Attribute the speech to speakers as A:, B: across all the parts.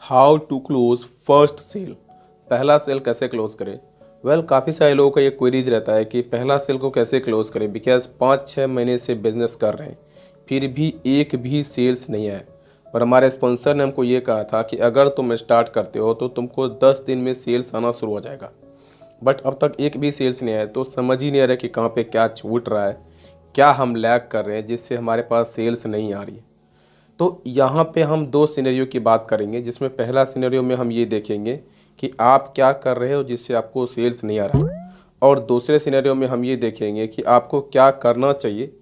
A: How to close first sale. पहला sale कैसे close करें। काफ़ी सारे लोगों का ये क्वेरीज रहता है कि पहला सेल को कैसे क्लोज करें, बिकॉज 5-6 महीने से बिजनेस कर रहे हैं फिर भी एक भी सेल्स नहीं आया। और हमारे स्पॉन्सर ने हमको ये कहा था कि अगर तुम स्टार्ट करते हो तो तुमको 10 दिन में सेल्स आना शुरू हो जाएगा। बट अब तक एक भी सेल्स नहीं आया, तो समझ ही नहीं आ रहा कि कहाँ पे क्या छूट रहा है, क्या हम लैग कर रहे हैं जिससे हमारे पास सेल्स नहीं आ रही है। तो यहाँ पे हम दो सिनेरियो की बात करेंगे, जिसमें पहला सिनेरियो में हम ये देखेंगे कि आप क्या कर रहे हो जिससे आपको सेल्स नहीं आ रहा है, और दूसरे सिनेरियो में हम ये देखेंगे कि आपको क्या करना चाहिए,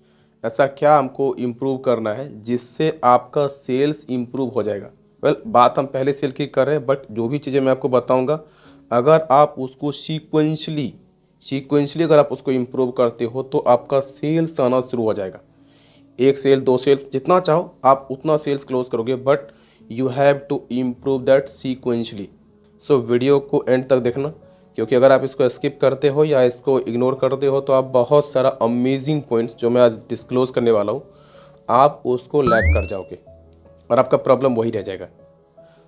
A: ऐसा क्या हमको इम्प्रूव करना है जिससे आपका सेल्स इम्प्रूव हो जाएगा। बात हम पहले सेल की कर रहे हैं, बट जो भी चीज़ें मैं आपको बताऊंगा, अगर आप उसको सीक्वेंशली अगर आप उसको इम्प्रूव करते हो तो आपका सेल्स आना शुरू हो जाएगा। एक सेल, दो सेल्स, जितना चाहो आप उतना सेल्स क्लोज करोगे, but you have to improve that sequentially. So video को एंड तक देखना, क्योंकि अगर आप इसको स्किप करते हो या इसको इग्नोर करते हो तो आप बहुत सारा अमेजिंग पॉइंट्स जो मैं आज डिस्क्लोज करने वाला हूँ, आप उसको लैग कर जाओगे और आपका प्रॉब्लम वही रह जाएगा।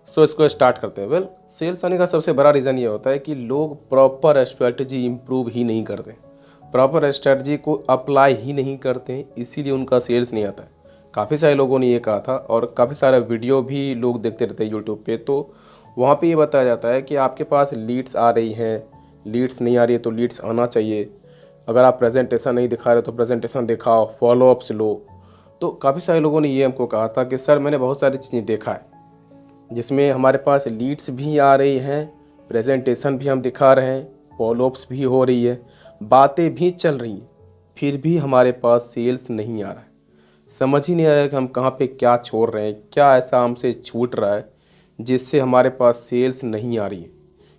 A: सो इसको स्टार्ट करते हैं। सेल्स आने का सबसे बड़ा रीज़न ये होता है कि लोग प्रॉपर स्ट्रेटजी इम्प्रूव ही नहीं करते, प्रॉपर स्ट्रेटजी को अप्लाई ही नहीं करते हैं, इसीलिए उनका सेल्स नहीं आता है। काफ़ी सारे लोगों ने ये कहा था, और काफ़ी सारे वीडियो भी लोग देखते रहते हैं यूट्यूब पे, तो वहाँ पे ये बताया जाता है कि आपके पास लीड्स आ रही हैं, लीड्स नहीं आ रही है तो लीड्स आना चाहिए। अगर आप प्रेजेंटेशन नहीं दिखा रहे तो प्रेजेंटेशन दिखाओ, फॉलोअप्स लो। तो काफ़ी सारे लोगों ने ये हमको कहा था कि सर मैंने बहुत सारी चीज़ें देखा है जिसमें हमारे पास लीड्स भी आ रही हैं, प्रेजेंटेशन भी हम दिखा रहे हैं, फॉलोअप्स भी हो रही है, बातें भी चल रही हैं, फिर भी हमारे पास सेल्स नहीं आ रहा है। समझ ही नहीं आया कि हम कहाँ पे क्या छोड़ रहे हैं, क्या ऐसा हमसे छूट रहा है जिससे हमारे पास सेल्स नहीं आ रही है।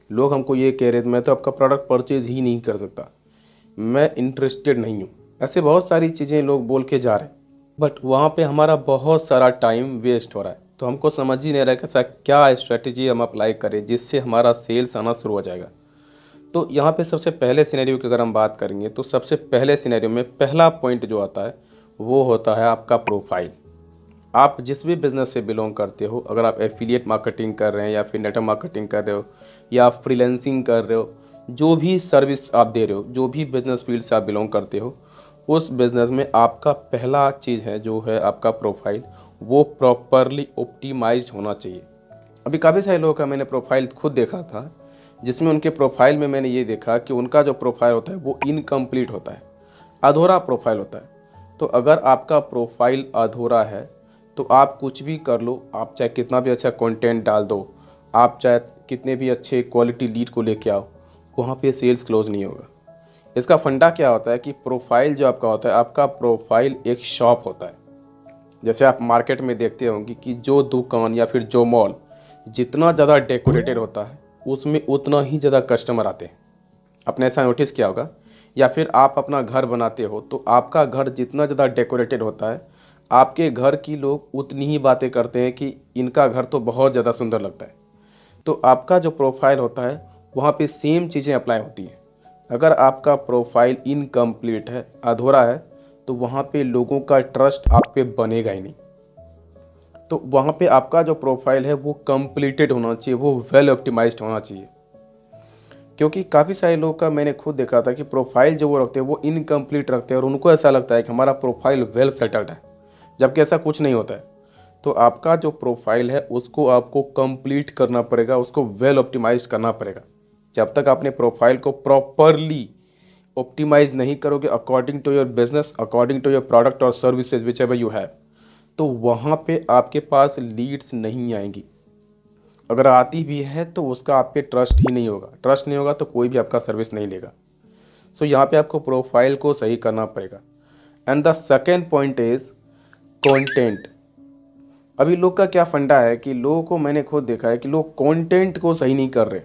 A: लोग हमको ये कह रहे थे मैं तो आपका प्रोडक्ट परचेज़ ही नहीं कर सकता, मैं इंटरेस्टेड नहीं हूँ, ऐसे बहुत सारी चीज़ें लोग बोल के जा रहे हैं, बट वहाँ पे हमारा बहुत सारा टाइम वेस्ट हो रहा है। तो हमको समझ ही नहीं रहा कि ऐसा क्या स्ट्रेटजी हम अप्लाई करें जिससे हमारा सेल्स आना शुरू हो जाएगा। तो यहाँ पे सबसे पहले सिनेरियो की अगर हम बात करेंगे तो सबसे पहले सिनेरियो में पहला पॉइंट जो आता है वो होता है आपका प्रोफाइल। आप जिस भी बिज़नेस से बिलोंग करते हो, अगर आप एफिलिएट मार्केटिंग कर रहे हैं या फिर नेटवर्क मार्केटिंग कर रहे हो या आप फ्रीलांसिंग कर रहे हो, जो भी सर्विस आप दे रहे हो, जो भी बिज़नेस फील्ड से आप बिलोंग करते हो, उस बिज़नेस में आपका पहला चीज़ है जो है आपका प्रोफाइल, वो प्रॉपरली ऑप्टिमाइज्ड होना चाहिए। अभी काफ़ी सारे लोगों का मैंने प्रोफाइल खुद देखा था, जिसमें उनके प्रोफाइल में मैंने ये देखा कि उनका जो प्रोफाइल होता है वो इनकम्प्लीट होता है, अधूरा प्रोफाइल होता है। तो अगर आपका प्रोफाइल अधूरा है तो आप कुछ भी कर लो, आप चाहे कितना भी अच्छा कंटेंट डाल दो, आप चाहे कितने भी अच्छे क्वालिटी लीड को लेके आओ, वहाँ पे सेल्स क्लोज नहीं होगा। इसका फंडा क्या होता है कि प्रोफाइल जो आपका होता है, आपका प्रोफाइल एक शॉप होता है। जैसे आप मार्केट में देखते होंगे कि जो दुकान या फिर जो मॉल जितना ज़्यादा डेकोरेटेड होता है उसमें उतना ही ज़्यादा कस्टमर आते हैं। आपने ऐसा नोटिस किया होगा। या फिर आप अपना घर बनाते हो तो आपका घर जितना ज़्यादा डेकोरेटेड होता है, आपके घर की लोग उतनी ही बातें करते हैं कि इनका घर तो बहुत ज़्यादा सुंदर लगता है। तो आपका जो प्रोफाइल होता है वहाँ पे सेम चीज़ें अप्लाई होती हैं। अगर आपका प्रोफाइल इनकम्प्लीट है, अधूरा है, तो वहाँ पे लोगों का ट्रस्ट आप पे बनेगा ही नहीं। तो वहाँ पे आपका जो प्रोफाइल है वो कंप्लीटेड होना चाहिए, वो वेल ऑप्टिमाइज्ड होना चाहिए। क्योंकि काफ़ी सारे लोग का मैंने खुद देखा था कि प्रोफाइल जो वो रखते हैं वो इनकम्प्लीट रखते हैं और उनको ऐसा लगता है कि हमारा प्रोफाइल वेल सेटल्ड है, जबकि ऐसा कुछ नहीं होता है। तो आपका जो प्रोफाइल है उसको आपको कंप्लीट करना पड़ेगा, उसको वेल ऑप्टिमाइज करना पड़ेगा। जब तक आपने प्रोफाइल को प्रॉपरली ऑप्टिमाइज नहीं करोगे according to your business, according to your product और services whichever you have, तो वहाँ पे आपके पास लीड्स नहीं आएंगी। अगर आती भी है तो उसका आप पे ट्रस्ट ही नहीं होगा, ट्रस्ट नहीं होगा तो कोई भी आपका सर्विस नहीं लेगा। सो यहाँ पे आपको प्रोफाइल को सही करना पड़ेगा। And the second point is content. अभी लोग का क्या फंडा है कि लोगों को मैंने खुद देखा है कि लोग कंटेंट को सही नहीं कर रहे।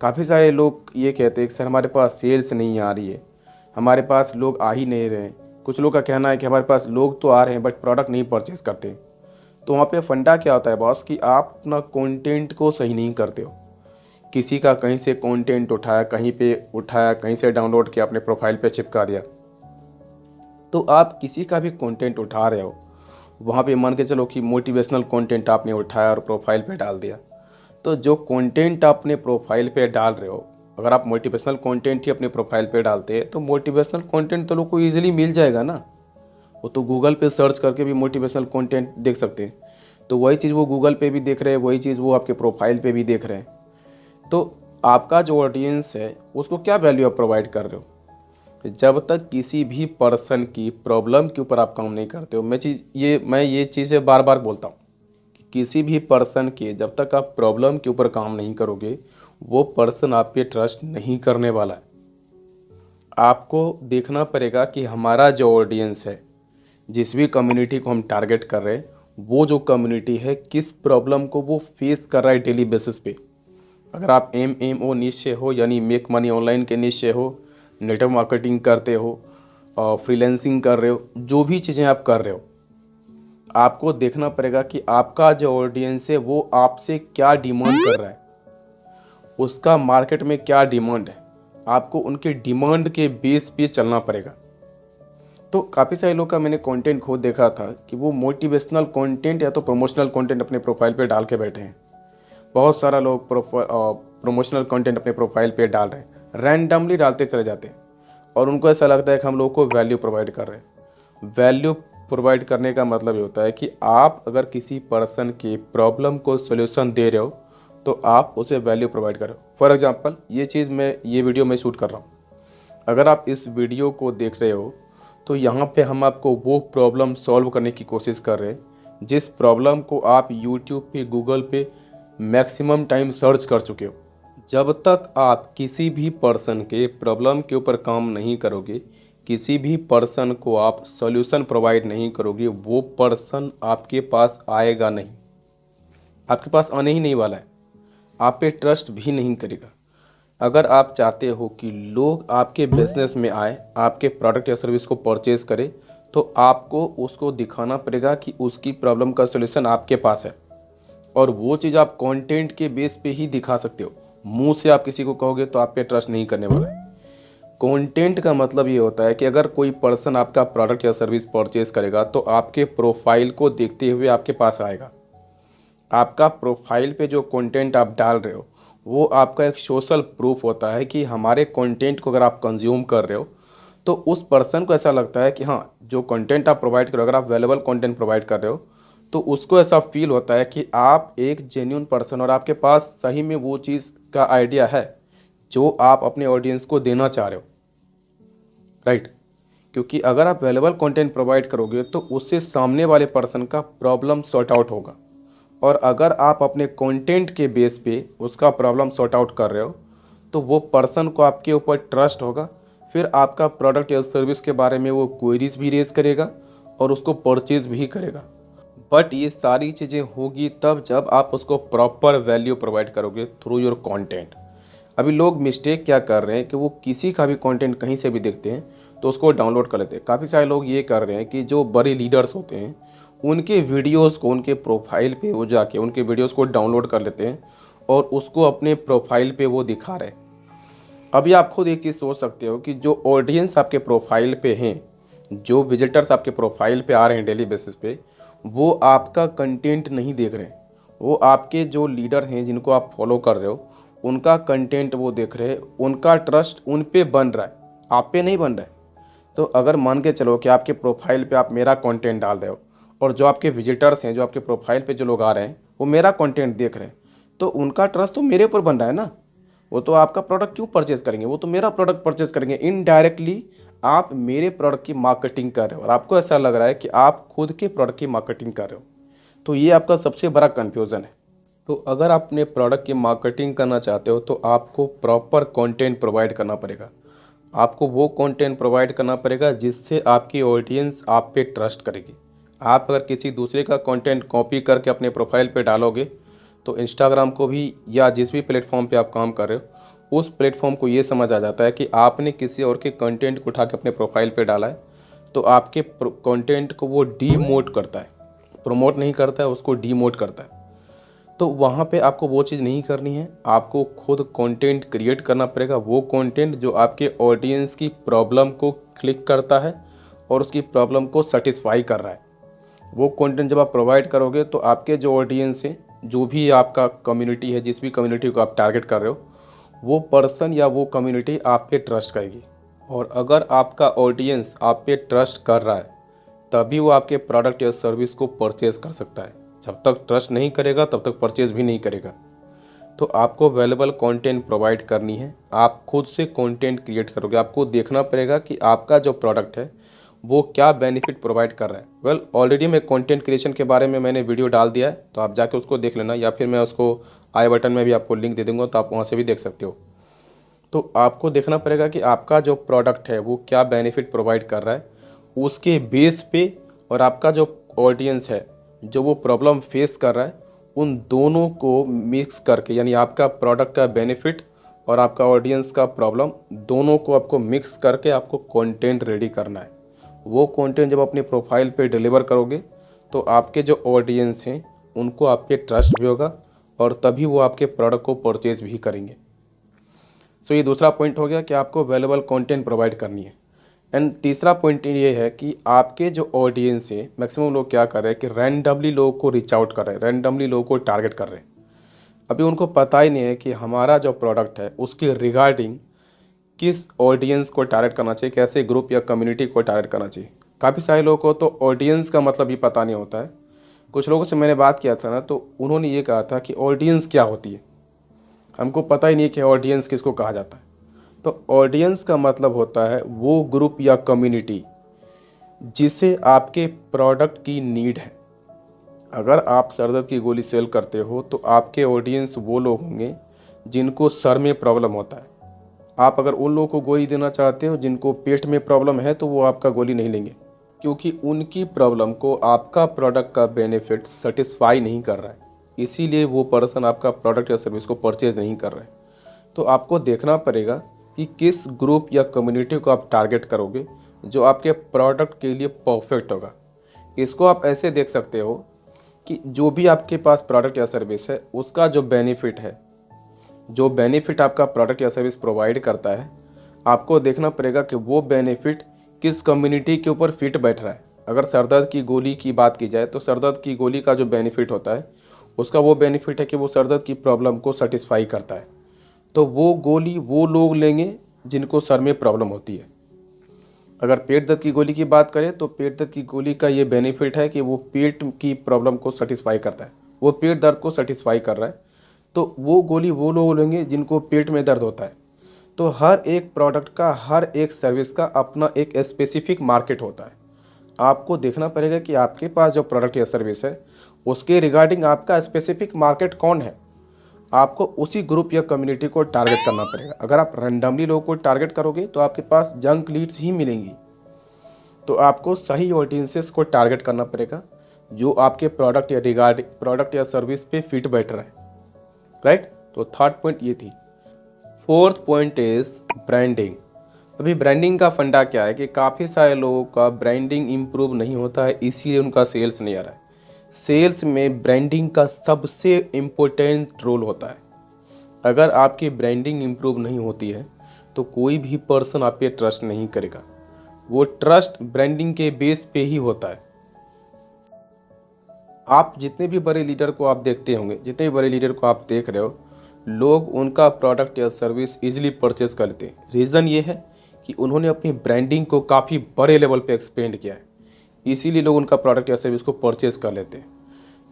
A: काफ़ी सारे लोग ये कहते हैं कि सर हमारे पास सेल्स नहीं आ रही है, हमारे पास लोग आ ही नहीं रहे हैं। कुछ लोग का कहना है कि हमारे पास लोग तो आ रहे हैं बट प्रोडक्ट नहीं परचेज करते। तो वहाँ पे फंडा क्या होता है बॉस, कि आप अपना कंटेंट को सही नहीं करते हो। किसी का कहीं से कंटेंट उठाया, कहीं पे उठाया, कहीं से डाउनलोड किया, अपने प्रोफाइल पे चिपका दिया। तो आप किसी का भी कंटेंट उठा रहे हो, वहाँ पे मान के चलो कि मोटिवेशनल कंटेंट आपने उठाया और प्रोफाइल पे डाल दिया, तो जो कंटेंट आपने प्रोफाइल पे डाल रहे हो, अगर आप मोटिवेशनल कंटेंट ही अपने प्रोफाइल पे डालते हैं तो मोटिवेशनल कंटेंट तो लोग को ईजिली मिल जाएगा ना। वो तो गूगल पे सर्च करके भी मोटिवेशनल कंटेंट देख सकते हैं। तो वही चीज़ वो गूगल पे भी देख रहे हैं, वही चीज़ वो आपके प्रोफाइल पे भी देख रहे हैं। तो आपका जो ऑडियंस है उसको क्या वैल्यू आप प्रोवाइड कर रहे हो? जब तक किसी भी पर्सन की प्रॉब्लम के ऊपर आप काम नहीं करते हो, मैं ये चीज़ें बार बार बोलता हूँ कि किसी भी पर्सन के जब तक आप प्रॉब्लम के ऊपर काम नहीं करोगे, वो पर्सन आप पे ट्रस्ट नहीं करने वाला है। आपको देखना पड़ेगा कि हमारा जो ऑडियंस है, जिस भी कम्युनिटी को हम टारगेट कर रहे हैं, वो जो कम्युनिटी है किस प्रॉब्लम को वो फेस कर रहा है डेली बेसिस पे। अगर आप MMO नीश से हो, यानी मेक मनी ऑनलाइन के नीश से हो, नेटवर्क मार्केटिंग करते हो और फ्रीलांसिंग कर रहे हो, जो भी चीज़ें आप कर रहे हो, आपको देखना पड़ेगा कि आपका जो ऑडियंस है वो आपसे क्या डिमांड कर रहा है, उसका मार्केट में क्या डिमांड है। आपको उनके डिमांड के बेस पे चलना पड़ेगा। तो काफ़ी सारे लोग का मैंने कंटेंट खुद देखा था कि वो मोटिवेशनल कंटेंट या तो प्रमोशनल कंटेंट अपने प्रोफाइल पे डाल के बैठे हैं। बहुत सारा लोग प्रमोशनल कंटेंट अपने प्रोफाइल पे डाल रहे हैं, रैंडमली डालते चले जाते हैं और उनको ऐसा लगता है कि हम लोग को वैल्यू प्रोवाइड कर रहे हैं। वैल्यू प्रोवाइड करने का मतलब ये होता है कि आप अगर किसी पर्सन की प्रॉब्लम को सोल्यूशन दे रहे हो तो आप उसे वैल्यू प्रोवाइड कर रहे हो। फॉर एग्जांपल ये वीडियो मैं शूट कर रहा हूँ, अगर आप इस वीडियो को देख रहे हो तो यहाँ पे हम आपको वो प्रॉब्लम सॉल्व करने की कोशिश कर रहे हैं जिस प्रॉब्लम को आप यूट्यूब पे, गूगल पे मैक्सिमम टाइम सर्च कर चुके हो। जब तक आप किसी भी पर्सन के प्रॉब्लम के ऊपर काम नहीं करोगे, किसी भी पर्सन को आप सॉल्यूशन प्रोवाइड नहीं करोगे, वो पर्सन आपके पास आएगा नहीं, आपके पास आने ही नहीं वाला है, आप पे ट्रस्ट भी नहीं करेगा। अगर आप चाहते हो कि लोग आपके बिजनेस में आए, आपके प्रोडक्ट या सर्विस को परचेज़ करें, तो आपको उसको दिखाना पड़ेगा कि उसकी प्रॉब्लम का सॉल्यूशन आपके पास है। और वो चीज़ आप कंटेंट के बेस पे ही दिखा सकते हो। मुंह से आप किसी को कहोगे तो आप पे ट्रस्ट नहीं करने वाला है। कंटेंट का मतलब ये होता है कि अगर कोई पर्सन आपका प्रोडक्ट या सर्विस परचेज करेगा तो आपके प्रोफाइल को देखते हुए आपके पास आएगा। आपका प्रोफाइल पे जो कंटेंट आप डाल रहे हो वो आपका एक सोशल प्रूफ होता है कि हमारे कंटेंट को अगर आप कंज्यूम कर रहे हो तो उस पर्सन को ऐसा लगता है कि हाँ, जो कंटेंट आप प्रोवाइड कर रहे हो, अगर आप वैल्यूएबल कंटेंट प्रोवाइड कर रहे हो तो उसको ऐसा फील होता है कि आप एक जेन्युइन पर्सन और आपके पास सही में वो चीज़ का आइडिया है जो आप अपने ऑडियंस को देना चाह रहे हो, राइट। क्योंकि अगर आप वैल्यूएबल कंटेंट प्रोवाइड करोगे तो उससे सामने वाले पर्सन का प्रॉब्लम सॉर्ट आउट होगा। और अगर आप अपने कंटेंट के बेस पे उसका प्रॉब्लम सॉर्ट आउट कर रहे हो तो वो पर्सन को आपके ऊपर ट्रस्ट होगा, फिर आपका प्रोडक्ट या सर्विस के बारे में वो क्वेरीज भी रेज करेगा और उसको परचेज भी करेगा। बट ये सारी चीज़ें होगी तब जब आप उसको प्रॉपर वैल्यू प्रोवाइड करोगे थ्रू योर कंटेंट। अभी लोग मिस्टेक क्या कर रहे हैं कि वो किसी का भी कंटेंट कहीं से भी देखते हैं तो उसको डाउनलोड कर लेते हैं। काफ़ी सारे लोग ये कर रहे हैं कि जो बड़े लीडर्स होते हैं उनके वीडियोस को उनके प्रोफाइल पे वो जाके उनके वीडियोस को डाउनलोड कर लेते हैं और उसको अपने प्रोफाइल पे वो दिखा रहे हैं। अभी आप खुद एक चीज़ सोच सकते हो कि जो ऑडियंस आपके प्रोफाइल पे हैं, जो विजिटर्स आपके प्रोफाइल पे आ रहे हैं डेली बेसिस पे, वो आपका कंटेंट नहीं देख रहे हैं। वो आपके जो लीडर हैं जिनको आप फॉलो कर रहे हो उनका कंटेंट वो देख रहे हैं, उनका ट्रस्ट उन पे बन रहा है, आप पे नहीं बन रहा है। तो अगर मान के चलो कि आपके प्रोफाइल पे आप मेरा कंटेंट डाल रहे हो और जो आपके विजिटर्स हैं, जो आपके प्रोफाइल पे जो लोग आ रहे हैं वो मेरा कंटेंट देख रहे हैं, तो उनका ट्रस्ट तो मेरे ऊपर बन रहा है ना। वो तो आपका प्रोडक्ट क्यों परचेज करेंगे, वो तो मेरा प्रोडक्ट परचेज करेंगे। इनडायरेक्टली आप मेरे प्रोडक्ट की मार्केटिंग कर रहे हो और आपको ऐसा लग रहा है कि आप खुद के प्रोडक्ट की मार्केटिंग कर रहे हो। तो ये आपका सबसे बड़ा कन्फ्यूज़न है। तो अगर आप अपने प्रोडक्ट की मार्केटिंग करना चाहते हो तो आपको प्रॉपर कंटेंट प्रोवाइड करना पड़ेगा। आपको वो कंटेंट प्रोवाइड करना पड़ेगा जिससे आपकी ऑडियंस आप पे ट्रस्ट करेगी। आप अगर किसी दूसरे का कंटेंट कॉपी करके अपने प्रोफाइल पे डालोगे तो इंस्टाग्राम को भी या जिस भी प्लेटफॉर्म पे आप काम कर रहे हो उस प्लेटफॉर्म को ये समझ आ जाता है कि आपने किसी और के कंटेंट को उठा के अपने प्रोफाइल पे डाला है, तो आपके कंटेंट को वो डीमोट करता है, प्रमोट नहीं करता है, उसको डीमोट करता है। तो वहाँ पे आपको वो चीज़ नहीं करनी है। आपको खुद कंटेंट क्रिएट करना पड़ेगा, वो कंटेंट जो आपके ऑडियंस की प्रॉब्लम को क्लिक करता है और उसकी प्रॉब्लम को सेटिस्फाई कर रहा है। वो कंटेंट जब आप प्रोवाइड करोगे तो आपके जो ऑडियंस है, जो भी आपका कम्युनिटी है, जिस भी कम्युनिटी को आप टारगेट कर रहे हो, वो पर्सन या वो कम्युनिटी आप पे ट्रस्ट करेगी। और अगर आपका ऑडियंस आप पे ट्रस्ट कर रहा है तभी वो आपके प्रोडक्ट या सर्विस को परचेज़ कर सकता है। जब तक ट्रस्ट नहीं करेगा तब तक परचेज़ भी नहीं करेगा। तो आपको वैल्यूएबल कंटेंट प्रोवाइड करनी है। आप खुद से कंटेंट क्रिएट करोगे। आपको देखना पड़ेगा कि आपका जो प्रोडक्ट है वो क्या बेनिफिट प्रोवाइड कर रहा है। वेल ऑलरेडी मैं कंटेंट क्रिएशन के बारे में मैंने वीडियो डाल दिया है, तो आप जाके उसको देख लेना, या फिर मैं उसको आई बटन में भी आपको लिंक दे दूँगा, तो आप वहाँ से भी देख सकते हो। तो आपको देखना पड़ेगा कि आपका जो प्रोडक्ट है वो क्या बेनिफिट प्रोवाइड कर रहा है, उसके बेस पे, और आपका जो ऑडियंस है जो वो प्रॉब्लम फेस कर रहा है, उन दोनों को मिक्स करके, यानी आपका प्रोडक्ट का बेनिफिट और आपका ऑडियंस का प्रॉब्लम, दोनों को आपको मिक्स करके आपको कंटेंट रेडी करना है। वो कंटेंट जब अपनी प्रोफाइल पे डिलीवर करोगे तो आपके जो ऑडियंस हैं उनको आप पे ट्रस्ट भी होगा और तभी वो आपके प्रोडक्ट को परचेज़ भी करेंगे। सो ये दूसरा पॉइंट हो गया कि आपको वैल्यूएबल कंटेंट प्रोवाइड करनी है। एंड तीसरा पॉइंट ये है कि आपके जो ऑडियंस है, मैक्सिमम लोग क्या कर रहे हैं कि रैंडमली लोगों को रीच आउट कर रहे हैं, रैंडमली लोगों को टारगेट कर रहे हैं। अभी उनको पता ही नहीं है कि हमारा जो प्रोडक्ट है उसके रिगार्डिंग किस ऑडियंस को टारगेट करना चाहिए, कैसे ग्रुप या कम्युनिटी को टारगेट करना चाहिए। काफ़ी सारे लोगों को तो ऑडियंस का मतलब भी पता नहीं होता है। कुछ लोगों से मैंने बात किया था ना, तो उन्होंने ये कहा था कि ऑडियंस क्या होती है, हमको पता ही नहीं कि ऑडियंस किसको कहा जाता है। तो ऑडियंस का मतलब होता है वो ग्रुप या कम्युनिटी जिसे आपके प्रोडक्ट की नीड है। अगर आप सर दर्द की गोली सेल करते हो तो आपके ऑडियंस वो लोग होंगे जिनको सर में प्रॉब्लम होता है। आप अगर उन लोगों को गोली देना चाहते हो जिनको पेट में प्रॉब्लम है तो वो आपका गोली नहीं लेंगे, क्योंकि उनकी प्रॉब्लम को आपका प्रोडक्ट का बेनिफिट सेटिस्फाई नहीं कर रहा है। इसीलिए वो पर्सन आपका प्रोडक्ट या सर्विस को परचेज नहीं कर रहे हैं। तो आपको देखना पड़ेगा कि किस ग्रुप या कम्युनिटी को आप टारगेट करोगे जो आपके प्रोडक्ट के लिए परफेक्ट होगा। इसको आप ऐसे देख सकते हो कि जो भी आपके पास प्रोडक्ट या सर्विस है उसका जो बेनिफिट है, जो बेनिफिट आपका प्रोडक्ट या सर्विस प्रोवाइड करता है, आपको देखना पड़ेगा कि वो बेनिफिट किस कम्युनिटी के ऊपर फिट बैठ रहा है। अगर सर दर्द की गोली की बात की जाए तो सर दर्द की गोली का जो बेनिफिट होता है उसका वो बेनिफिट है कि वो सर दर्द की प्रॉब्लम को सेटिस्फाई करता है। तो वो गोली वो लोग लेंगे जिनको सर में प्रॉब्लम होती है। अगर पेट दर्द की गोली की बात करें तो पेट दर्द की गोली का ये बेनिफिट है कि वो पेट की प्रॉब्लम को सेटिस्फाई करता है, वो पेट दर्द को सेटिस्फाई कर रहा है। तो वो गोली वो लोग लेंगे जिनको पेट में दर्द होता है। तो हर एक प्रोडक्ट का, हर एक सर्विस का अपना एक स्पेसिफिक मार्केट होता है। आपको देखना पड़ेगा कि आपके पास जो प्रोडक्ट या सर्विस है उसके रिगार्डिंग आपका स्पेसिफिक मार्केट कौन है। आपको उसी ग्रुप या कम्युनिटी को टारगेट करना पड़ेगा। अगर आप रैंडमली लोगों को टारगेट करोगे तो आपके पास जंक लीड्स ही मिलेंगी। तो आपको सही ऑडियंसेस को टारगेट करना पड़ेगा जो आपके प्रोडक्ट या सर्विस पे फिट बैठ रहा है, राइट। तो थर्ड पॉइंट ये थी। Fourth point is branding. अभी ब्रांडिंग का फंडा क्या है कि काफ़ी सारे लोगों का ब्रांडिंग इम्प्रूव नहीं होता है, इसीलिए उनका सेल्स नहीं आ रहा है। सेल्स में ब्रांडिंग का सबसे इम्पोर्टेंट रोल होता है। अगर आपकी ब्रांडिंग इम्प्रूव नहीं होती है तो कोई भी पर्सन आप पे ट्रस्ट नहीं करेगा। वो ट्रस्ट ब्रांडिंग के बेस पे ही होता है। आप जितने भी बड़े लीडर को आप देखते होंगे, जितने भी बड़े लीडर को आप देख रहे हो, लोग उनका प्रोडक्ट या सर्विस इजीली परचेज कर लेते हैं। रीज़न ये है कि उन्होंने अपनी ब्रांडिंग को काफ़ी बड़े लेवल पे एक्सपेंड किया है, इसीलिए लोग उनका प्रोडक्ट या सर्विस को परचेज कर लेते हैं।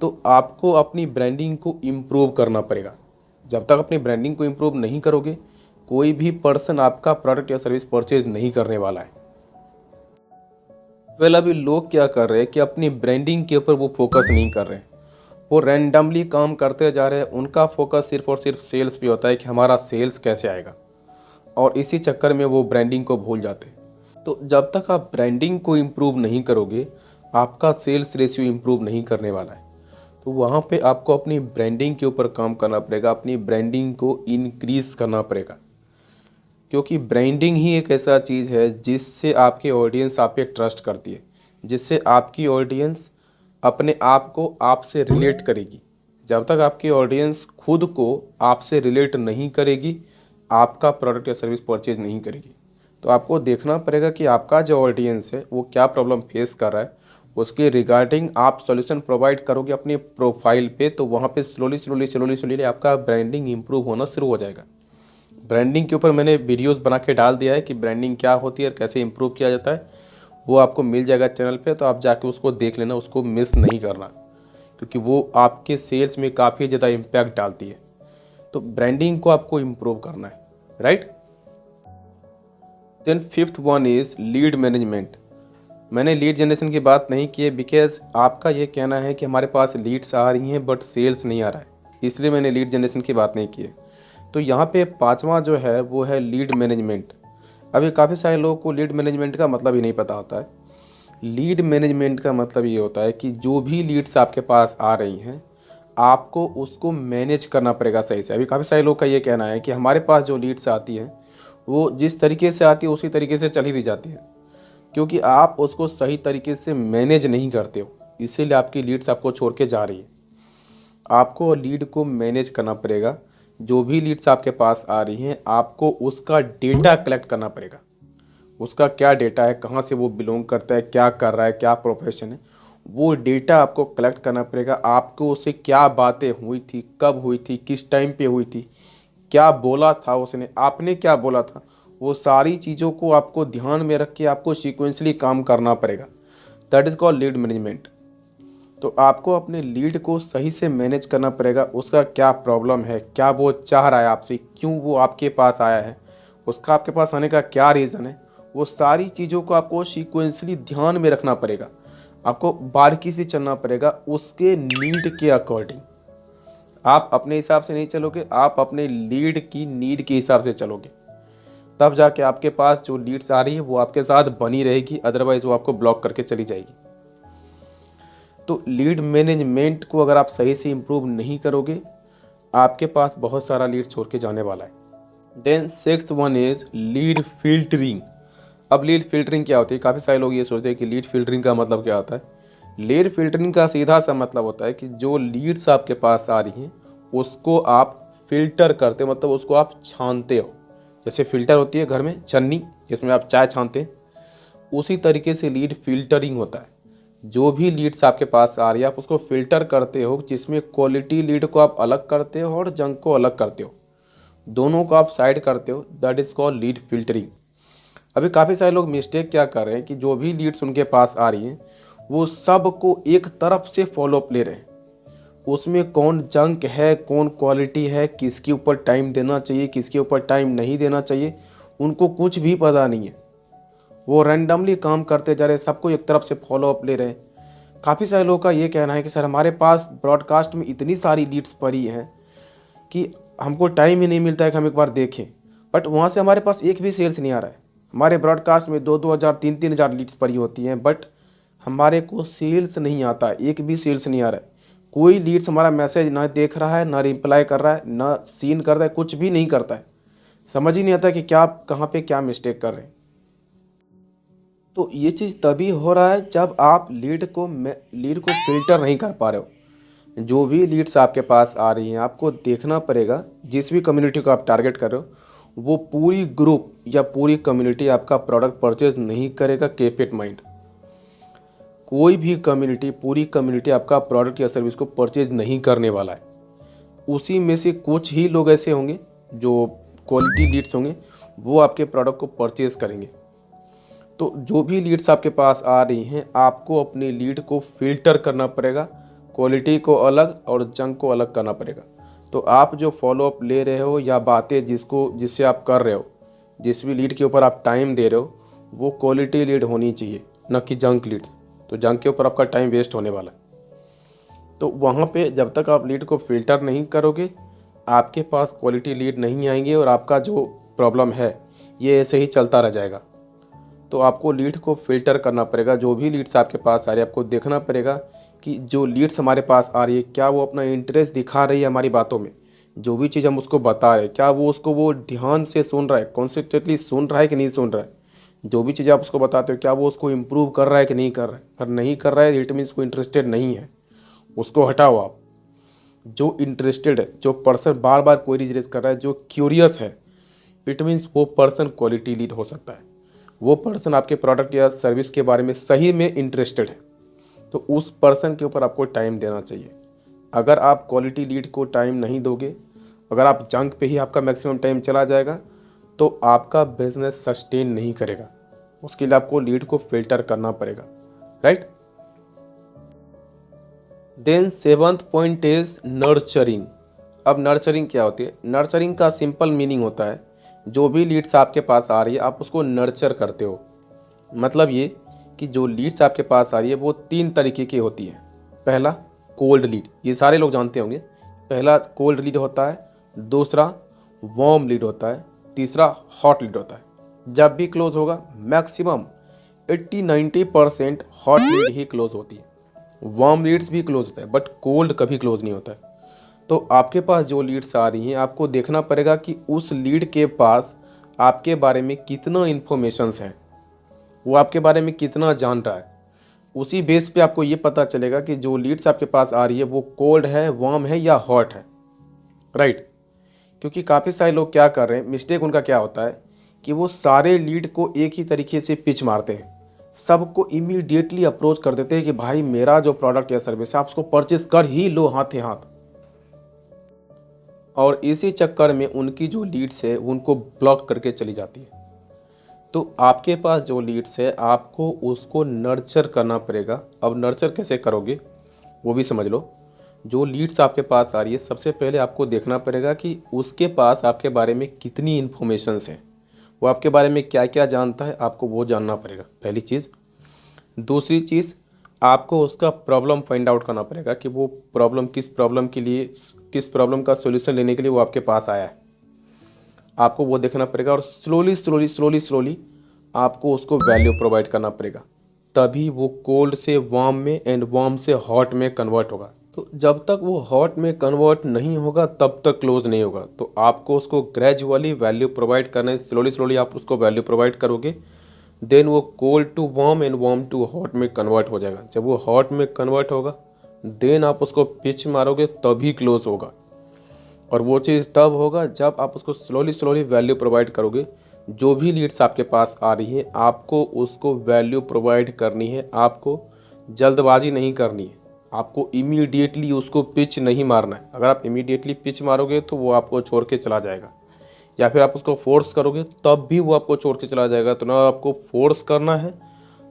A: तो आपको अपनी ब्रांडिंग को इम्प्रूव करना पड़ेगा। जब तक अपनी ब्रांडिंग को इम्प्रूव नहीं करोगे कोई भी पर्सन आपका प्रोडक्ट या सर्विस परचेज नहीं करने वाला है। वेल अभी लोग क्या कर रहे हैं कि अपनी ब्रांडिंग के ऊपर वो फोकस नहीं कर रहे हैं, वो रैंडमली काम करते जा रहे हैं। उनका फोकस सिर्फ और सिर्फ सेल्स पे होता है कि हमारा सेल्स कैसे आएगा, और इसी चक्कर में वो ब्रांडिंग को भूल जाते हैं। तो जब तक आप ब्रांडिंग को इम्प्रूव नहीं करोगे आपका सेल्स रेशियो इम्प्रूव नहीं करने वाला है। तो वहाँ पे आपको अपनी ब्रांडिंग के ऊपर काम करना पड़ेगा, अपनी ब्रांडिंग को इंक्रीज़ करना पड़ेगा, क्योंकि ब्रांडिंग ही एक ऐसा चीज़ है जिससे आपकी ऑडियंस आप पे ट्रस्ट करती है, जिससे आपकी ऑडियंस अपने आप को आपसे रिलेट करेगी। जब तक आपकी ऑडियंस खुद को आपसे रिलेट नहीं करेगी आपका प्रोडक्ट या सर्विस परचेज नहीं करेगी। तो आपको देखना पड़ेगा कि आपका जो ऑडियंस है वो क्या प्रॉब्लम फेस कर रहा है, उसके रिगार्डिंग आप सॉल्यूशन प्रोवाइड करोगे अपने प्रोफाइल पे, तो वहाँ पे स्लोली आपका ब्रांडिंग इंप्रूव होना शुरू हो जाएगा। ब्रांडिंग के ऊपर मैंने वीडियोस बना के डाल दिया है कि ब्रांडिंग क्या होती है और कैसे इंप्रूव किया जाता है, वो आपको मिल जाएगा चैनल पे, तो आप जाके उसको देख लेना, उसको मिस नहीं करना, क्योंकि वो आपके सेल्स में काफ़ी ज़्यादा इम्पैक्ट डालती है। तो ब्रांडिंग को आपको इम्प्रूव करना है, right. Then fifth one is lead management. मैंने लीड जनरेशन की बात नहीं की है बिकॉज आपका ये कहना है कि हमारे पास लीड्स आ रही हैं बट सेल्स नहीं आ रहा है, इसलिए मैंने लीड जनरेशन की बात नहीं की है। तो यहाँ पे पांचवा जो है वो है लीड मैनेजमेंट। अभी काफ़ी सारे लोगों को लीड मैनेजमेंट का मतलब ही नहीं पता होता है। लीड मैनेजमेंट का मतलब ये होता है कि जो भी लीड्स आपके पास आ रही हैं आपको उसको मैनेज करना पड़ेगा सही से। अभी काफ़ी सारे लोग का ये कहना है कि हमारे पास जो लीड्स आती हैं वो जिस तरीके से आती है उसी तरीके से चली भी जाती है, क्योंकि आप उसको सही तरीके से मैनेज नहीं करते हो, इसीलिए आपकी लीड्स आपको छोड़ के जा रही है। आपको लीड को मैनेज करना पड़ेगा। जो भी लीड्स आपके पास आ रही हैं आपको उसका डेटा कलेक्ट करना पड़ेगा। उसका क्या डेटा है, कहाँ से वो बिलोंग करता है, क्या कर रहा है, क्या प्रोफेशन है, वो डेटा आपको कलेक्ट करना पड़ेगा। आपको उससे क्या बातें हुई थी, कब हुई थी, किस टाइम पे हुई थी, क्या बोला था उसने, आपने क्या बोला था, वो सारी चीज़ों को आपको ध्यान में रख के आपको सीक्वेंसली काम करना पड़ेगा। That is called lead management. तो आपको अपने लीड को सही से मैनेज करना पड़ेगा। उसका क्या प्रॉब्लम है, क्या वो चाह रहा है आपसे, क्यों वो आपके पास आया है, उसका आपके पास आने का क्या रीज़न है, वो सारी चीज़ों को आपको सीक्वेंसली ध्यान में रखना पड़ेगा। आपको बारीकी से चलना पड़ेगा उसके नीड के अकॉर्डिंग। आप अपने हिसाब से नहीं चलोगे, आप अपने लीड की नीड के हिसाब से चलोगे, तब जाके आपके पास जो लीड्स आ रही है वो आपके साथ बनी रहेगी, अदरवाइज वो आपको ब्लॉक करके चली जाएगी। तो लीड मैनेजमेंट को अगर आप सही से इम्प्रूव नहीं करोगे आपके पास बहुत सारा लीड छोड़ के जाने वाला है। Then sixth one is lead filtering. अब लीड फिल्टरिंग क्या होती है? काफ़ी सारे लोग ये सोचते हैं कि लीड फिल्टरिंग का मतलब क्या होता है। लीड फिल्टरिंग का सीधा सा मतलब होता है कि जो लीड्स आपके पास आ रही हैं उसको आप फिल्टर करते हो, मतलब उसको आप छानते हो। जैसे फिल्टर होती है घर में छन्नी जिसमें आप चाय छानते हैं, उसी तरीके से लीड फिल्टरिंग होता है। जो भी लीड्स आपके पास आ रही है आप उसको फिल्टर करते हो, जिसमें क्वालिटी लीड को आप अलग करते हो और जंक को अलग करते हो, दोनों को आप साइड करते हो। That is called lead filtering. अभी काफ़ी सारे लोग मिस्टेक क्या कर रहे हैं कि जो भी लीड्स उनके पास आ रही हैं वो सबको एक तरफ से फॉलोअप ले रहे हैं। उसमें कौन जंक है, कौन क्वालिटी है, किसके ऊपर टाइम देना चाहिए, किसके ऊपर टाइम नहीं देना चाहिए, उनको कुछ भी पता नहीं है। वो रैंडमली काम करते जा रहे हैं, सबको एक तरफ से फॉलोअप ले रहे हैं। काफ़ी सारे लोगों का ये कहना है कि सर हमारे पास ब्रॉडकास्ट में इतनी सारी लीड्स पड़ी हैं कि हमको टाइम ही नहीं मिलता है कि हम एक बार देखें, बट वहाँ से हमारे पास एक भी सेल्स नहीं आ रहा है। हमारे ब्रॉडकास्ट में 2-2 हज़ार 3-3 हज़ार लीड्स पड़ी होती हैं, बट हमारे को सेल्स नहीं आता, एक भी सेल्स नहीं आ रहा है। कोई लीड्स हमारा मैसेज ना देख रहा है, ना रिप्लाई कर रहा है, ना सीन कर रहा है, कुछ भी नहीं करता है। समझ ही नहीं आता कि क्या कहाँ पे क्या मिस्टेक कर रहे हैं। तो ये चीज़ तभी हो रहा है जब आप लीड को फिल्टर नहीं कर पा रहे हो। जो भी लीड्स आपके पास आ रही हैं आपको देखना पड़ेगा, जिस भी कम्युनिटी को आप टारगेट कर रहे हो वो पूरी ग्रुप या पूरी कम्युनिटी आपका प्रोडक्ट परचेज नहीं करेगा। कीप इट माइंड, कोई भी कम्युनिटी, पूरी कम्युनिटी आपका प्रोडक्ट या सर्विस को परचेज नहीं करने वाला है। उसी में से कुछ ही लोग ऐसे होंगे जो क्वालिटी लीड्स होंगे, वो आपके प्रोडक्ट को परचेज करेंगे। तो जो भी लीड्स आपके पास आ रही हैं आपको अपनी लीड को फिल्टर करना पड़ेगा, क्वालिटी को अलग और जंक को अलग करना पड़ेगा। तो आप जो फॉलोअप ले रहे हो या बातें जिससे आप कर रहे हो, जिस भी लीड के ऊपर आप टाइम दे रहे हो, वो क्वालिटी लीड होनी चाहिए, न कि जंक लीड। तो जंक के ऊपर आपका टाइम वेस्ट होने वाला है। तो वहाँ पे जब तक आप लीड को फिल्टर नहीं करोगे आपके पास क्वालिटी लीड नहीं आएंगे और आपका जो प्रॉब्लम है ये ऐसे ही चलता रह जाएगा। तो आपको लीड को फिल्टर करना पड़ेगा। जो भी लीड्स आपके पास आ रही है आपको देखना पड़ेगा कि जो लीड्स हमारे पास आ रही है क्या वो अपना इंटरेस्ट दिखा रही है हमारी बातों में, जो भी चीज़ हम उसको बता रहे हैं क्या वो उसको वो ध्यान से सुन रहा है, कॉन्सेंट्रेटली सुन रहा है कि नहीं सुन रहा है। जो भी चीज़ आप उसको बताते हो क्या वो उसको इम्प्रूव कर रहा है कि नहीं कर रहा है। अगर नहीं कर रहा है इट मीन्स वो इंटरेस्टेड नहीं है, उसको हटाओ आप। जो इंटरेस्टेड है, जो पर्सन बार बार क्वेरीज रेज कर रहा है, जो क्यूरियस है, इट मीन्स वो पर्सन क्वालिटी लीड हो सकता है। वो पर्सन आपके प्रोडक्ट या सर्विस के बारे में सही में इंटरेस्टेड है। तो उस पर्सन के ऊपर आपको टाइम देना चाहिए। अगर आप क्वालिटी लीड को टाइम नहीं दोगे, अगर आप जंक पे ही आपका मैक्सिमम टाइम चला जाएगा, तो आपका बिजनेस सस्टेन नहीं करेगा। उसके लिए आपको लीड को फिल्टर करना पड़ेगा, right. Then seventh point is nurturing. अब नर्चरिंग क्या होती है? नर्चरिंग का सिंपल मीनिंग होता है जो भी लीड्स आपके पास आ रही है आप उसको नर्चर करते हो। मतलब ये कि जो लीड्स आपके पास आ रही है वो 3 तरीके की होती है। पहला कोल्ड लीड, ये सारे लोग जानते होंगे। पहला कोल्ड लीड होता है, दूसरा वार्म लीड होता है, तीसरा हॉट लीड होता है। जब भी क्लोज होगा मैक्सिमम 80-90% हॉट लीड ही क्लोज होती है। वार्म लीड्स भी क्लोज होता है बट कोल्ड कभी क्लोज नहीं होता है। तो आपके पास जो लीड्स आ रही हैं आपको देखना पड़ेगा कि उस लीड के पास आपके बारे में कितना इन्फॉर्मेशंस है, वो आपके बारे में कितना जान रहा है। उसी बेस पे आपको ये पता चलेगा कि जो लीड्स आपके पास आ रही है वो कोल्ड है, वार्म है या हॉट है, राइट। क्योंकि काफ़ी सारे लोग क्या कर रहे हैं, मिस्टेक उनका क्या होता है कि वो सारे लीड को एक ही तरीके से पिच मारते हैं, सबको इमीडिएटली अप्रोच कर देते हैं कि भाई मेरा जो प्रोडक्ट या सर्विस है आप उसको परचेज कर ही लो हाथ हाथ। और इसी चक्कर में उनकी जो लीड्स है उनको ब्लॉक करके चली जाती है। तो आपके पास जो लीड्स है आपको उसको नर्चर करना पड़ेगा। अब नर्चर कैसे करोगे वो भी समझ लो। जो लीड्स आपके पास आ रही है सबसे पहले आपको देखना पड़ेगा कि उसके पास आपके बारे में कितनी इन्फॉर्मेशंस है, वो आपके बारे में क्या क्या जानता है, आपको वो जानना पड़ेगा, पहली चीज़। दूसरी चीज़, आपको उसका प्रॉब्लम फाइंड आउट करना पड़ेगा कि वो प्रॉब्लम किस प्रॉब्लम के लिए, किस प्रॉब्लम का सॉल्यूशन लेने के लिए वो आपके पास आया है, आपको वो देखना पड़ेगा। और स्लोली स्लोली स्लोली स्लोली आपको उसको वैल्यू प्रोवाइड करना पड़ेगा, तभी वो कोल्ड से वार्म में एंड वार्म से हॉट में कन्वर्ट होगा। तो जब तक वो हॉट में कन्वर्ट नहीं होगा तब तक क्लोज नहीं होगा। तो आपको उसको ग्रेजुअली वैल्यू प्रोवाइड करना है, स्लोली स्लोली आप उसको वैल्यू प्रोवाइड करोगे, देन वो cold to warm and warm to hot में कन्वर्ट हो जाएगा। जब वो हॉट में कन्वर्ट होगा देन आप उसको पिच मारोगे तभी क्लोज होगा। और वो चीज़ तब होगा जब आप उसको स्लोली स्लोली वैल्यू प्रोवाइड करोगे। जो भी लीड्स आपके पास आ रही है आपको उसको वैल्यू प्रोवाइड करनी है, आपको जल्दबाजी नहीं करनी है, आपको इमीडिएटली उसको पिच नहीं मारना है। अगर आप इमीडिएटली पिच मारोगे तो वो आपको छोड़ के चला जाएगा, या फिर आप उसको फोर्स करोगे तब भी वो आपको छोड़ के चला जाएगा। तो ना आपको फोर्स करना है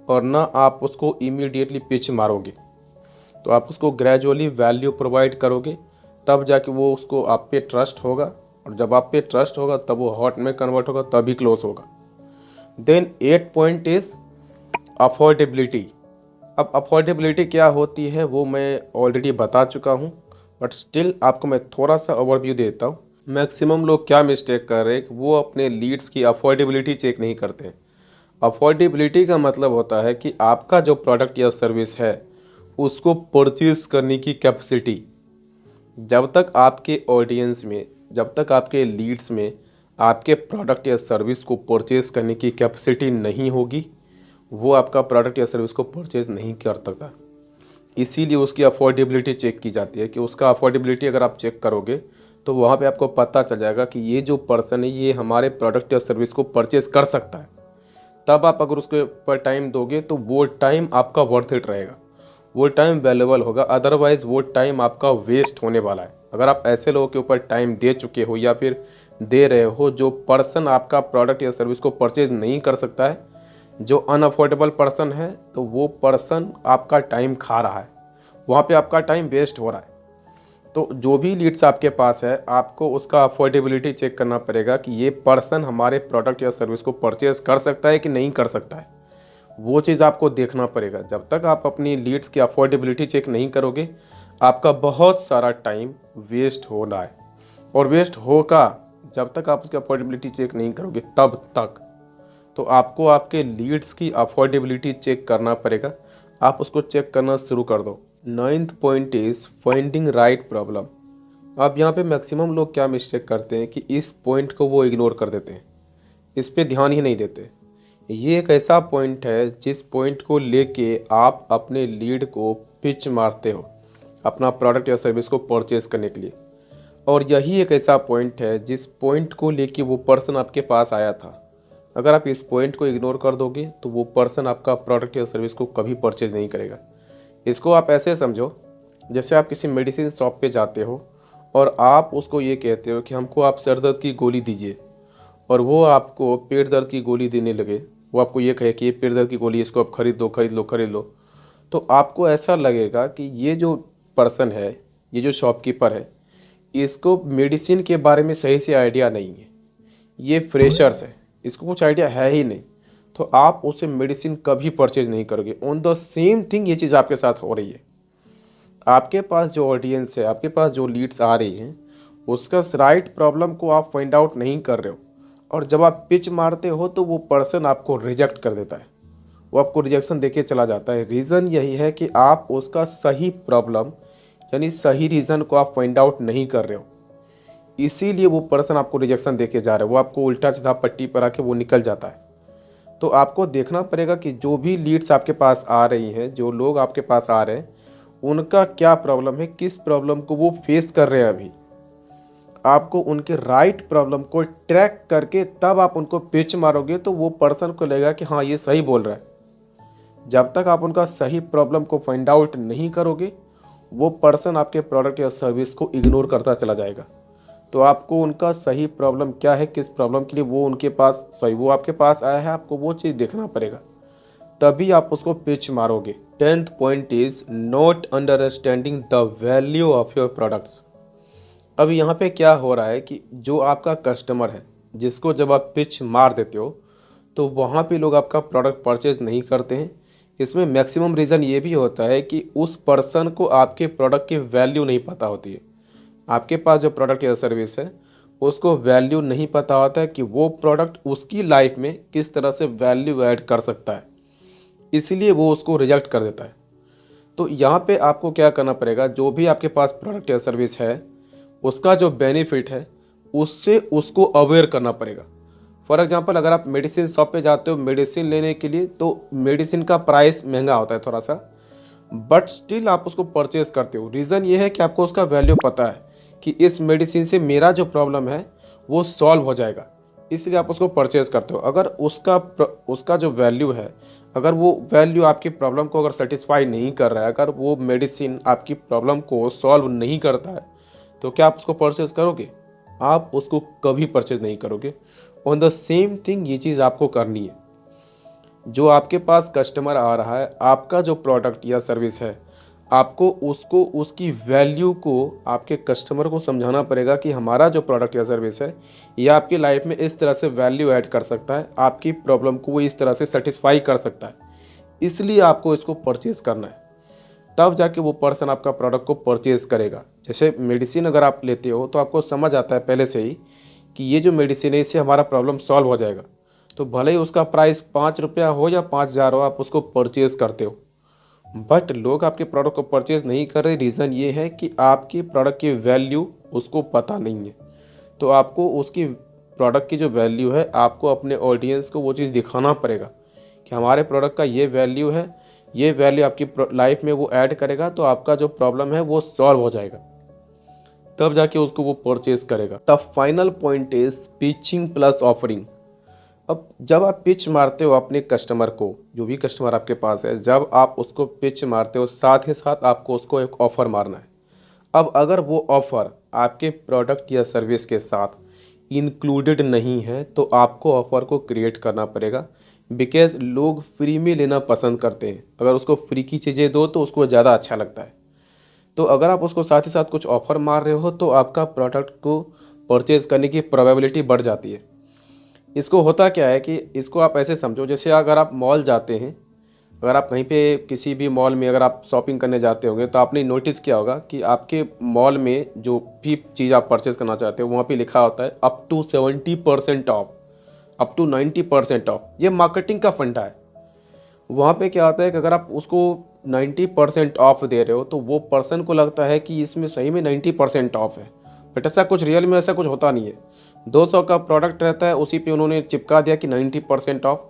A: और ना आप उसको इमीडिएटली पिच मारोगे। तो आप उसको ग्रेजुअली वैल्यू प्रोवाइड करोगे तब जाके वो उसको आप पे ट्रस्ट होगा, और जब आप पे ट्रस्ट होगा तब वो हॉट में कन्वर्ट होगा तभी क्लोज होगा। Then 8 point is affordability. अब अफोर्डेबिलिटी क्या होती है वो मैं ऑलरेडी बता चुका हूँ, बट स्टिल आपको मैं थोड़ा सा ओवरव्यू देता हूँ। मैक्सिमम लोग क्या मिस्टेक कर रहे हैं कि वो अपने लीड्स की अफोर्डेबिलिटी चेक नहीं करते। अफोर्डेबिलिटी का मतलब होता है कि आपका जो प्रोडक्ट या सर्विस है उसको परचेज करने की कैपेसिटी। जब तक आपके ऑडियंस में, जब तक आपके लीड्स में आपके प्रोडक्ट या सर्विस को परचेज करने की कैपेसिटी नहीं होगी वो आपका प्रोडक्ट या सर्विस को परचेज नहीं कर सकता। इसीलिए उसकी अफोर्डेबिलिटी चेक की जाती है कि उसका अफोर्डेबिलिटी अगर आप चेक करोगे तो वहाँ पे आपको पता चल जाएगा कि ये जो पर्सन है ये हमारे प्रोडक्ट या सर्विस को परचेज कर सकता है। तब आप अगर उसके ऊपर टाइम दोगे तो वो टाइम आपका वर्थ इट रहेगा, वो टाइम वैल्यूएबल होगा। अदरवाइज़ वो टाइम आपका वेस्ट होने वाला है। अगर आप ऐसे लोगों के ऊपर टाइम दे चुके हो या फिर दे रहे हो जो पर्सन आपका प्रोडक्ट या सर्विस को परचेज नहीं कर सकता है, जो अनअफोर्डेबल पर्सन है, तो वो पर्सन आपका टाइम खा रहा है, वहाँ पे आपका टाइम वेस्ट हो रहा है। तो जो भी लीड्स आपके पास है आपको उसका अफोर्डेबिलिटी चेक करना पड़ेगा कि ये पर्सन हमारे प्रोडक्ट या सर्विस को परचेज कर सकता है कि नहीं कर सकता है, वो चीज़ आपको देखना पड़ेगा। जब तक आप अपनी लीड्स की अफोर्डेबिलिटी चेक नहीं करोगे आपका बहुत सारा टाइम वेस्ट हो रहा है, और वेस्ट होगा जब तक आप उसकी अफोर्डेबिलिटी चेक नहीं करोगे तब तक। तो आपको आपके लीड्स की अफोर्डेबिलिटी चेक करना पड़ेगा, आप उसको चेक करना शुरू कर दो। 9th point is finding right problem. अब यहाँ पे मैक्सिमम लोग क्या मिस्टेक करते हैं कि इस पॉइंट को वो इग्नोर कर देते हैं, इस पे ध्यान ही नहीं देते। ये एक ऐसा पॉइंट है जिस पॉइंट को लेके आप अपने लीड को पिच मारते हो अपना प्रोडक्ट या सर्विस को परचेज करने के लिए, और यही एक ऐसा पॉइंट है जिस पॉइंट को लेके वो पर्सन आपके पास आया था। अगर आप इस पॉइंट को इग्नोर कर दोगे तो वो पर्सन आपका प्रोडक्ट या सर्विस को कभी परचेज नहीं करेगा। इसको आप ऐसे समझो, जैसे आप किसी मेडिसिन शॉप पे जाते हो और आप उसको ये कहते हो कि हमको आप सर दर्द की गोली दीजिए, और वो आपको पेट दर्द की गोली देने लगे। वो आपको ये कहे कि ये पेट दर्द की गोली, इसको आप खरीद लो खरीद लो खरीद लो। तो आपको ऐसा लगेगा कि ये जो पर्सन है, ये जो शॉपकीपर है, इसको मेडिसिन के बारे में सही से आइडिया नहीं है, ये फ्रेशर्स है, इसको कुछ आइडिया है ही नहीं। तो आप उससे मेडिसिन कभी परचेज नहीं करोगे। ऑन द सेम थिंग ये चीज़ आपके साथ हो रही है। आपके पास जो ऑडियंस है, आपके पास जो लीड्स आ रही हैं, उसका राइट प्रॉब्लम को आप फाइंड आउट नहीं कर रहे हो, और जब आप पिच मारते हो तो वो पर्सन आपको रिजेक्ट कर देता है, वो आपको रिजेक्शन देके चला जाता है। रीज़न यही है कि आप उसका सही प्रॉब्लम यानी सही रीज़न को आप फाइंड आउट नहीं कर रहे हो, इसीलिए वो पर्सन आपको रिजेक्शन देके जा रहा है, वो आपको उल्टा सीधा पट्टी पर आके वो निकल जाता है। तो आपको देखना पड़ेगा कि जो भी लीड्स आपके पास आ रही हैं, जो लोग आपके पास आ रहे हैं, उनका क्या प्रॉब्लम है, किस प्रॉब्लम को वो फेस कर रहे हैं अभी। आपको उनके राइट प्रॉब्लम को ट्रैक करके तब आप उनको पिच मारोगे, तो वो पर्सन को लगेगा कि हाँ ये सही बोल रहा है। जब तक आप उनका सही प्रॉब्लम को फाइंड आउट नहीं करोगे, वो पर्सन आपके प्रोडक्ट या सर्विस को इग्नोर करता चला जाएगा। तो आपको उनका सही प्रॉब्लम क्या है, किस प्रॉब्लम के लिए वो उनके पास वो आपके पास आया है, आपको वो चीज़ देखना पड़ेगा, तभी आप उसको पिच मारोगे। 10th point is not understanding the value of your products. अब यहाँ पे क्या हो रहा है कि जो आपका कस्टमर है, जिसको जब आप पिच मार देते हो, तो वहाँ पे लोग आपका प्रोडक्ट परचेज नहीं करते हैं। इसमें मैक्सिमम रीज़न ये भी होता है कि उस पर्सन को आपके प्रोडक्ट की वैल्यू नहीं पता होती है। आपके पास जो प्रोडक्ट या सर्विस है, उसको वैल्यू नहीं पता होता है कि वो प्रोडक्ट उसकी लाइफ में किस तरह से वैल्यू ऐड कर सकता है, इसलिए वो उसको रिजेक्ट कर देता है। तो यहाँ पे आपको क्या करना पड़ेगा, जो भी आपके पास प्रोडक्ट या सर्विस है, उसका जो बेनिफिट है, उससे उसको अवेयर करना पड़ेगा। फॉर एग्जांपल, अगर आप मेडिसिन शॉप पे जाते हो मेडिसिन लेने के लिए, तो मेडिसिन का प्राइस महंगा होता है थोड़ा सा, बट स्टिल आप उसको परचेज करते हो। रीज़न ये है कि आपको उसका वैल्यू पता है कि इस मेडिसिन से मेरा जो प्रॉब्लम है वो सॉल्व हो जाएगा, इसलिए आप उसको परचेज करते हो। अगर उसका जो वैल्यू है, अगर वो वैल्यू आपकी प्रॉब्लम को अगर सेटिस्फाई नहीं कर रहा है, अगर वो मेडिसिन आपकी प्रॉब्लम को सॉल्व नहीं करता है, तो क्या आप उसको परचेज करोगे? आप उसको कभी परचेज नहीं करोगे। ऑन द सेम थिंग ये चीज़ आपको करनी है। जो आपके पास कस्टमर आ रहा है, आपका जो प्रोडक्ट या सर्विस है, आपको उसको उसकी वैल्यू को आपके कस्टमर को समझाना पड़ेगा कि हमारा जो प्रोडक्ट या सर्विस है, ये आपकी लाइफ में इस तरह से वैल्यू ऐड कर सकता है, आपकी प्रॉब्लम को वो इस तरह से सेटिस्फाई कर सकता है, इसलिए आपको इसको परचेज़ करना है। तब जाके वो पर्सन आपका प्रोडक्ट को परचेज़ करेगा। जैसे मेडिसिन अगर आप लेते हो, तो आपको समझ आता है पहले से ही कि ये जो मेडिसिन है, इससे हमारा प्रॉब्लम सॉल्व हो जाएगा। तो भले ही उसका प्राइस 5 रुपया हो या 5,000 हो, आप उसको परचेज़ करते हो। बट लोग आपके प्रोडक्ट को परचेज़ नहीं कर रहे, रीज़न ये है कि आपकी प्रोडक्ट की वैल्यू उसको पता नहीं है। तो आपको उसकी प्रोडक्ट की जो वैल्यू है, आपको अपने ऑडियंस को वो चीज़ दिखाना पड़ेगा कि हमारे प्रोडक्ट का ये वैल्यू है, ये वैल्यू आपकी लाइफ में वो ऐड करेगा, तो आपका जो प्रॉब्लम है वो सॉल्व हो जाएगा, तब जाके उसको वो परचेज़ करेगा। The final point is pitching plus offering. अब जब आप पिच मारते हो अपने कस्टमर को, जो भी कस्टमर आपके पास है, जब आप उसको पिच मारते हो, साथ ही साथ आपको उसको एक ऑफ़र मारना है। अब अगर वो ऑफ़र आपके प्रोडक्ट या सर्विस के साथ इंक्लूडेड नहीं है, तो आपको ऑफ़र को क्रिएट करना पड़ेगा, बिकॉज़ लोग फ्री में लेना पसंद करते हैं। अगर उसको फ्री की चीज़ें दो तो उसको ज़्यादा अच्छा लगता है। तो अगर आप उसको साथ ही साथ कुछ ऑफ़र मार रहे हो, तो आपका प्रोडक्ट को परचेज़ करने की प्रोबेबिलिटी बढ़ जाती है। इसको होता क्या है कि इसको आप ऐसे समझो, जैसे अगर आप मॉल जाते हैं, अगर आप कहीं पे किसी भी मॉल में अगर आप शॉपिंग करने जाते होंगे, तो आपने नोटिस किया होगा कि आपके मॉल में जो भी चीज़ आप परचेज़ करना चाहते हो, वहाँ पे लिखा होता है up to 70% off, up to 90% off. ये मार्केटिंग का फंडा है। वहाँ पे क्या होता है कि अगर आप उसको 90% ऑफ दे रहे हो, तो वो पर्सन को लगता है कि इसमें सही में 90% ऑफ है, बट ऐसा कुछ रियल में ऐसा कुछ होता नहीं है। 200 का प्रोडक्ट रहता है, उसी पे उन्होंने चिपका दिया कि 90% ऑफ,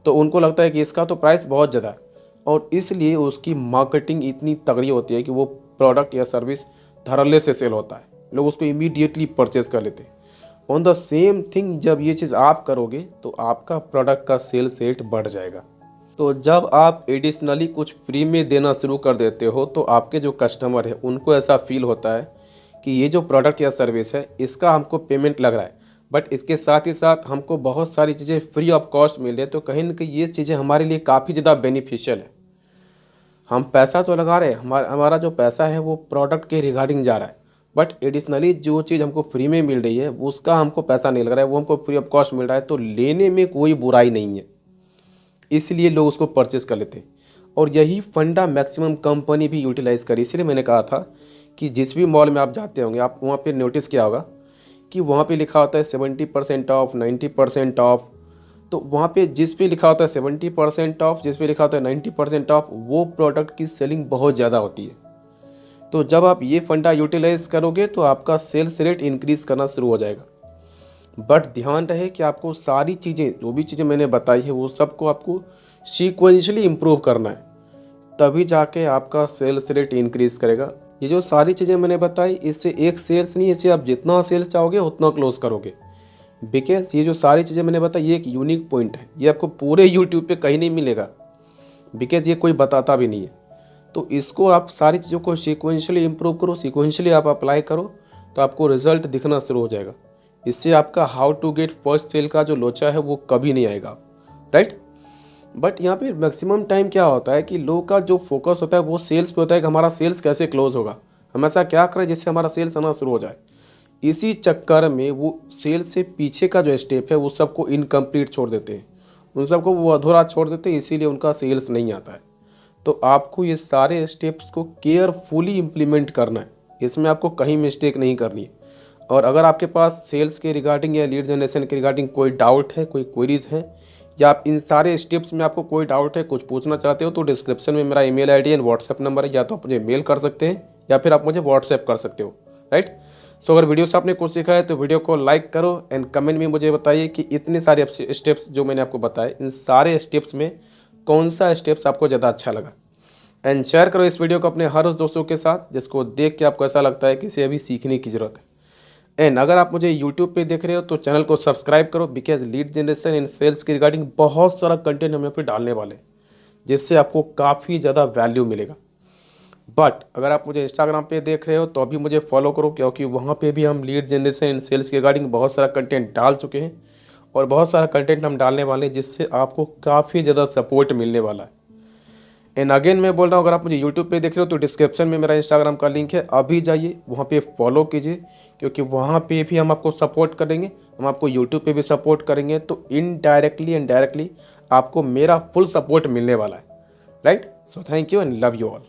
A: तो उनको लगता है कि इसका तो प्राइस बहुत ज़्यादा है, और इसलिए उसकी मार्केटिंग इतनी तगड़ी होती है कि वो प्रोडक्ट या सर्विस धड़ल्ले से सेल होता है, लोग उसको इमीडिएटली परचेज़ कर लेते हैं। ऑन द सेम थिंग, जब ये चीज़ आप करोगे, तो आपका प्रोडक्ट का सेल रेट बढ़ जाएगा। तो जब आप एडिशनली कुछ फ्री में देना शुरू कर देते हो तो आपके जो कस्टमर है उनको ऐसा फील होता है कि ये जो प्रोडक्ट या सर्विस है इसका हमको पेमेंट लग रहा है, बट इसके साथ ही साथ हमको बहुत सारी चीज़ें फ्री ऑफ कॉस्ट मिल रही है, तो कहीं ना कहीं ये चीज़ें हमारे लिए काफ़ी ज़्यादा बेनिफिशियल है। हम पैसा तो लगा रहे हैं, हमारा हमारा जो पैसा है वो प्रोडक्ट के रिगार्डिंग जा रहा है, बट एडिशनली जो चीज़ हमको फ्री में मिल रही है वो उसका हमको पैसा नहीं लग रहा है, वो हमको फ्री ऑफ कॉस्ट मिल रहा है, तो लेने में कोई बुराई नहीं है, इसलिए लोग उसको परचेस कर लेते हैं। और यही फंडा मैक्सिमम कंपनी भी यूटिलाइज़ करी, इसलिए मैंने कहा था कि जिस भी मॉल में आप जाते होंगे आप वहाँ पे नोटिस किया होगा कि वहाँ पे लिखा होता है 70% ऑफ, 90% ऑफ। तो वहाँ पे जिस पे लिखा होता है 70% ऑफ, जिस पे लिखा होता है 90% ऑफ, वो प्रोडक्ट की सेलिंग बहुत ज़्यादा होती है। तो जब आप ये फंडा यूटिलाइज़ करोगे तो आपका सेल्स रेट इंक्रीज़ करना शुरू हो जाएगा। बट ध्यान रहे कि आपको सारी चीज़ें, जो भी चीज़ें मैंने बताई है वो सबको आपको सीक्वेंशियली इम्प्रूव करना है, तभी जाके आपका सेल्स रेट इंक्रीज़ करेगा। ये जो सारी चीज़ें मैंने बताई इससे एक सेल्स नहीं, इससे आप जितना सेल्स चाहोगे उतना क्लोज करोगे। बिकॉज ये जो सारी चीज़ें मैंने बताई ये एक यूनिक पॉइंट है, ये आपको पूरे यूट्यूब पे कहीं नहीं मिलेगा, बिकॉज ये कोई बताता भी नहीं है। तो इसको आप सारी चीज़ों को सीक्वेंशियली इम्प्रूव करो, सीक्वेंशियली आप अप्लाई करो, तो आपको रिजल्ट दिखना शुरू हो जाएगा। इससे आपका how to get first sale का जो लोचा है वो कभी नहीं आएगा, राइट। बट यहाँ पे मैक्सिमम टाइम क्या होता है कि लोगों का जो फोकस होता है वो सेल्स पे होता है कि हमारा सेल्स कैसे क्लोज होगा, हम ऐसा क्या करें जिससे हमारा सेल्स आना शुरू हो जाए। इसी चक्कर में वो सेल्स से पीछे का जो स्टेप है वो सबको इनकम्प्लीट छोड़ देते हैं, उन सबको वो अधूरा छोड़ देते हैं, इसीलिए उनका सेल्स नहीं आता है। तो आपको ये सारे स्टेप्स को केयरफुली इम्प्लीमेंट करना है, इसमें आपको कहीं मिस्टेक नहीं करनी है। और अगर आपके पास सेल्स के रिगार्डिंग या लीड जनरेशन के रिगार्डिंग कोई डाउट है, कोई क्वेरीज है, या आप इन सारे स्टेप्स में आपको कोई डाउट है, कुछ पूछना चाहते हो, तो डिस्क्रिप्शन में मेरा email ID and WhatsApp number है, या तो आप मुझे मेल कर सकते हैं या फिर आप मुझे व्हाट्सएप कर सकते हो, राइट। सो अगर वीडियो से आपने कुछ सीखा है तो वीडियो को लाइक करो एंड कमेंट में मुझे बताइए कि इतने सारे स्टेप्स जो मैंने आपको बताए, इन सारे स्टेप्स में कौन सा स्टेप्स आपको ज़्यादा अच्छा लगा। एंड शेयर करो इस वीडियो को अपने हर उस दोस्तों के साथ जिसको देख के आपको ऐसा लगता है कि इसे अभी सीखने की ज़रूरत है। एंड अगर आप मुझे यूट्यूब पे देख रहे हो तो चैनल को सब्सक्राइब करो, because lead generation and sales के रिगार्डिंग बहुत सारा कंटेंट हम यहाँ पे डालने वाले हैं जिससे आपको काफ़ी ज़्यादा वैल्यू मिलेगा। बट अगर आप मुझे इंस्टाग्राम पे देख रहे हो तो अभी मुझे फॉलो करो, क्योंकि वहाँ पे भी हम लीड जनरेशन एंड सेल्स के रिगार्डिंग बहुत सारा कंटेंट डाल चुके हैं और बहुत सारा कंटेंट हम डालने वाले हैं जिससे आपको काफ़ी ज़्यादा सपोर्ट मिलने वाला है। एंड अगेन मैं बोल रहा हूँ, अगर आप मुझे यूट्यूब पे देख रहे हो तो डिस्क्रिप्शन में मेरा इंस्टाग्राम का लिंक है, अभी जाइए वहाँ पे फॉलो कीजिए, क्योंकि वहाँ पे भी हम आपको सपोर्ट करेंगे, हम आपको यूट्यूब पे भी सपोर्ट करेंगे, तो इनडायरेक्टली एंड डायरेक्टली आपको मेरा फुल सपोर्ट मिलने वाला है, right. So thank you and love you all.